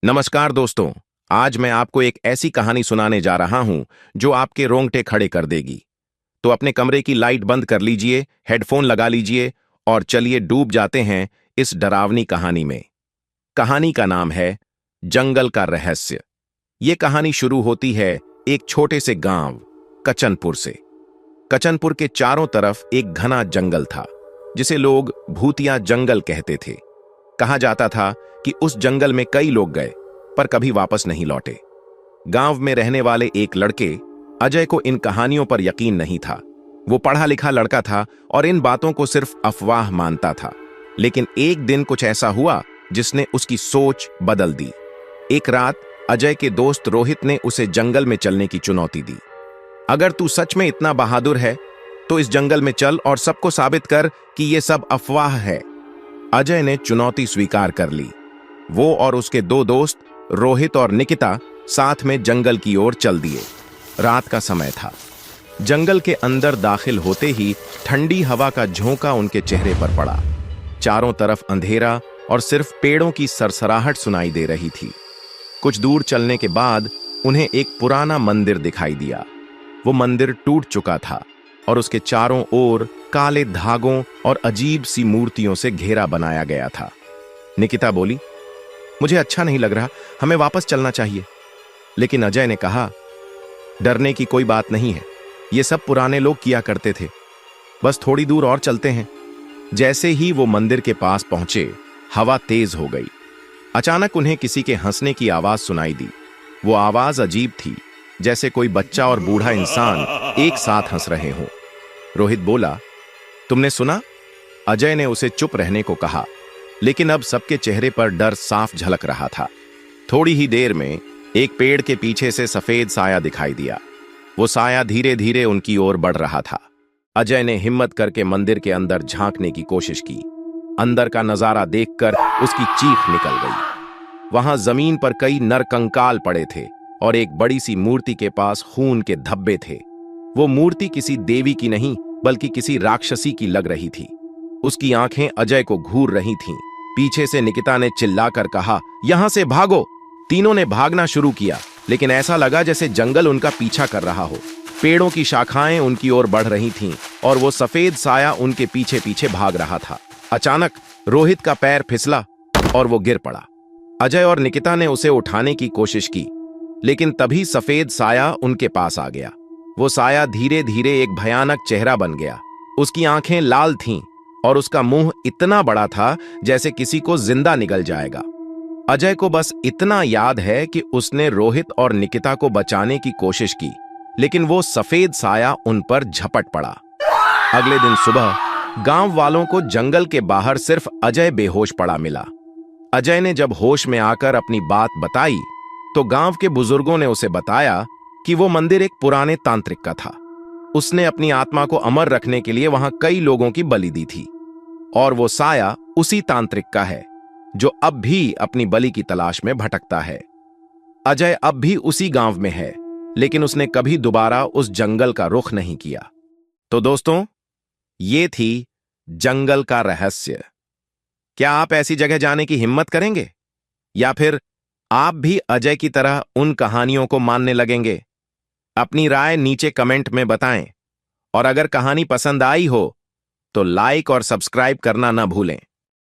नमस्कार दोस्तों। आज मैं आपको एक ऐसी कहानी सुनाने जा रहा हूं जो आपके रोंगटे खड़े कर देगी। तो अपने कमरे की लाइट बंद कर लीजिए, हेडफोन लगा लीजिए और चलिए डूब जाते हैं इस डरावनी कहानी में। कहानी का नाम है जंगल का रहस्य। ये कहानी शुरू होती है एक छोटे से गांव कचनपुर से। कचनपुर के चारों तरफ एक घना जंगल था जिसे लोग भूतिया जंगल कहते थे। कहा जाता था कि उस जंगल में कई लोग गए पर कभी वापस नहीं लौटे। गांव में रहने वाले एक लड़के अजय को इन कहानियों पर यकीन नहीं था। वो पढ़ा लिखा लड़का था और इन बातों को सिर्फ अफवाह मानता था। लेकिन एक दिन कुछ ऐसा हुआ जिसने उसकी सोच बदल दी। एक रात अजय के दोस्त रोहित ने उसे जंगल में चलने की चुनौती दी। अगर तू सच में इतना बहादुर है तो इस जंगल में चल और सबको साबित कर कि यह सब अफवाह है। अजय ने चुनौती स्वीकार कर ली। वो और उसके दो दोस्त रोहित और निकिता साथ में जंगल की ओर चल दिए। रात का समय था। जंगल के अंदर दाखिल होते ही ठंडी हवा का झोंका उनके चेहरे पर पड़ा। चारों तरफ अंधेरा और सिर्फ पेड़ों की सरसराहट सुनाई दे रही थी। कुछ दूर चलने के बाद उन्हें एक पुराना मंदिर दिखाई दिया। वो मंदिर टूट चुका था और उसके चारों ओर काले धागों और अजीब सी मूर्तियों से घेरा बनाया गया था। निकिता बोली, मुझे अच्छा नहीं लग रहा, हमें वापस चलना चाहिए। लेकिन अजय ने कहा, डरने की कोई बात नहीं है, ये सब पुराने लोग किया करते थे, बस थोड़ी दूर और चलते हैं। जैसे ही वो मंदिर के पास पहुंचे, हवा तेज हो गई। अचानक उन्हें किसी के हंसने की आवाज सुनाई दी। वो आवाज अजीब थी, जैसे कोई बच्चा और बूढ़ा इंसान एक साथ हंस रहे हों। रोहित बोला, तुमने सुना? अजय ने उसे चुप रहने को कहा, लेकिन अब सबके चेहरे पर डर साफ झलक रहा था। थोड़ी ही देर में एक पेड़ के पीछे से सफेद साया दिखाई दिया। वो साया धीरे धीरे उनकी ओर बढ़ रहा था। अजय ने हिम्मत करके मंदिर के अंदर झांकने की कोशिश की। अंदर का नजारा देखकर उसकी चीख निकल गई। वहां जमीन पर कई नरकंकाल पड़े थे और एक बड़ी सी मूर्ति के पास खून के धब्बे थे। वो मूर्ति किसी देवी की नहीं बल्कि किसी राक्षसी की लग रही थी। उसकी आंखें अजय को घूर रही थीं। पीछे से निकिता ने चिल्लाकर कहा, यहां से भागो। तीनों ने भागना शुरू किया, लेकिन ऐसा लगा जैसे जंगल उनका पीछा कर रहा हो। पेड़ों की शाखाएं उनकी ओर बढ़ रही थीं और वो सफेद साया उनके पीछे पीछे भाग रहा था। अचानक रोहित का पैर फिसला और वो गिर पड़ा। अजय और निकिता ने उसे उठाने की कोशिश की, लेकिन तभी सफेद साया उनके पास आ गया। वो साया धीरे धीरे एक भयानक चेहरा बन गया। उसकी आंखें लाल थीं और उसका मुंह इतना बड़ा था जैसे किसी को जिंदा निगल जाएगा। अजय को बस इतना याद है कि उसने रोहित और निकिता को बचाने की कोशिश की, लेकिन वो सफेद साया उन पर झपट पड़ा। अगले दिन सुबह गांव वालों को जंगल के बाहर सिर्फ अजय बेहोश पड़ा मिला। अजय ने जब होश में आकर अपनी बात बताई तो गांव के बुजुर्गों ने उसे बताया कि वो मंदिर एक पुराने तांत्रिक का था। उसने अपनी आत्मा को अमर रखने के लिए वहां कई लोगों की बलि दी थी और वो साया उसी तांत्रिक का है जो अब भी अपनी बलि की तलाश में भटकता है। अजय अब भी उसी गांव में है, लेकिन उसने कभी दोबारा उस जंगल का रुख नहीं किया। तो दोस्तों, ये थी जंगल का रहस्य। क्या आप ऐसी जगह जाने की हिम्मत करेंगे या फिर आप भी अजय की तरह उन कहानियों को मानने लगेंगे? अपनी राय नीचे कमेंट में बताएं और अगर कहानी पसंद आई हो तो लाइक और सब्सक्राइब करना ना भूलें।